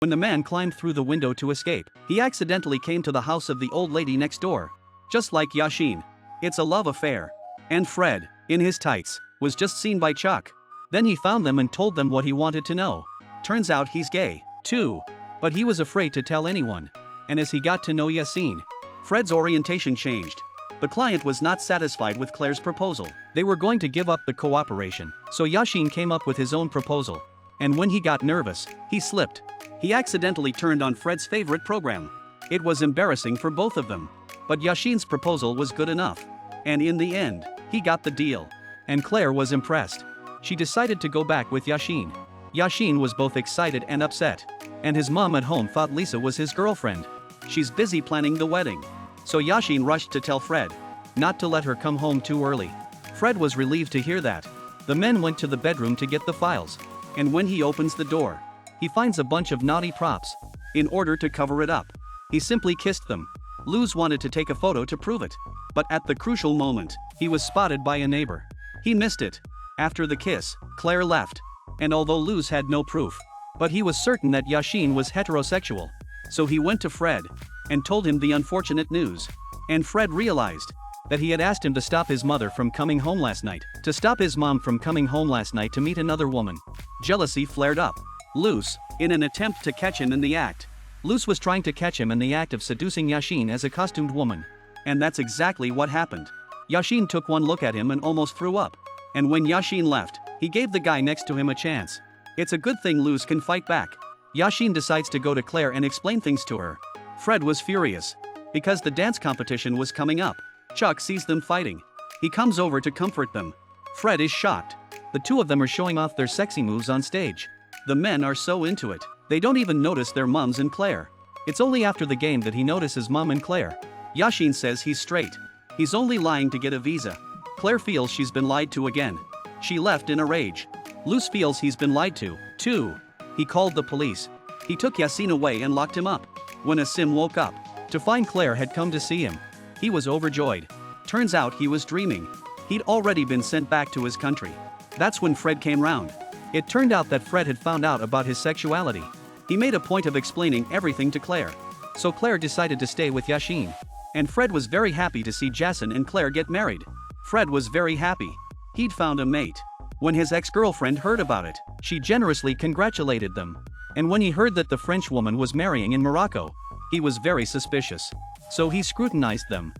When the man climbed through the window to escape, he accidentally came to the house of the old lady next door. Just like Yashin. It's a love affair. And Fred, in his tights, was just seen by Chuck. Then he found them and told them what he wanted to know. Turns out he's gay, too. But he was afraid to tell anyone. And as he got to know Yasin, Fred's orientation changed. The client was not satisfied with Claire's proposal. They were going to give up the cooperation, so Yashin came up with his own proposal. And when he got nervous, he slipped. He accidentally turned on Fred's favorite program. It was embarrassing for both of them. But Yashin's proposal was good enough. And in the end, he got the deal. And Claire was impressed. She decided to go back with Yashin. Yashin was both excited and upset. And his mom at home thought Lisa was his girlfriend. She's busy planning the wedding. So Yashin rushed to tell Fred not to let her come home too early. Fred was relieved to hear that. The men went to the bedroom to get the files. And when he opens the door, he finds a bunch of naughty props. In order to cover it up, he simply kissed them. Luz wanted to take a photo to prove it. But at the crucial moment, he was spotted by a neighbor. He missed it. After the kiss, Claire left. And although Luz had no proof, but he was certain that Yashin was heterosexual. So he went to Fred and told him the unfortunate news. And Fred realized that he had asked him to stop his mother from coming home last night, to stop his mom from coming home last night to meet another woman. Jealousy flared up. Luz, in an attempt to catch him in the act. Luz was trying to catch him in the act of seducing Yashin as a costumed woman. And that's exactly what happened. Yashin took one look at him and almost threw up. And when Yashin left, he gave the guy next to him a chance. It's a good thing Luz can fight back. Yashin decides to go to Claire and explain things to her. Fred was furious. Because the dance competition was coming up. Chuck sees them fighting. He comes over to comfort them. Fred is shocked. The two of them are showing off their sexy moves on stage. The men are so into it, they don't even notice their mums and Claire. It's only after the game that he notices Mum and Claire. Yashin says he's straight. He's only lying to get a visa. Claire feels she's been lied to again. She left in a rage. Luz feels he's been lied to, too. He called the police. He took Yasin away and locked him up. When Asim woke up to find Claire had come to see him, he was overjoyed. Turns out he was dreaming. He'd already been sent back to his country. That's when Fred came round. It turned out that Fred had found out about his sexuality. He made a point of explaining everything to Claire. So Claire decided to stay with Yashin. And Fred was very happy to see Jason and Claire get married. Fred was very happy. He'd found a mate. When his ex-girlfriend heard about it, she generously congratulated them. And when he heard that the French woman was marrying in Morocco, he was very suspicious. So he scrutinized them.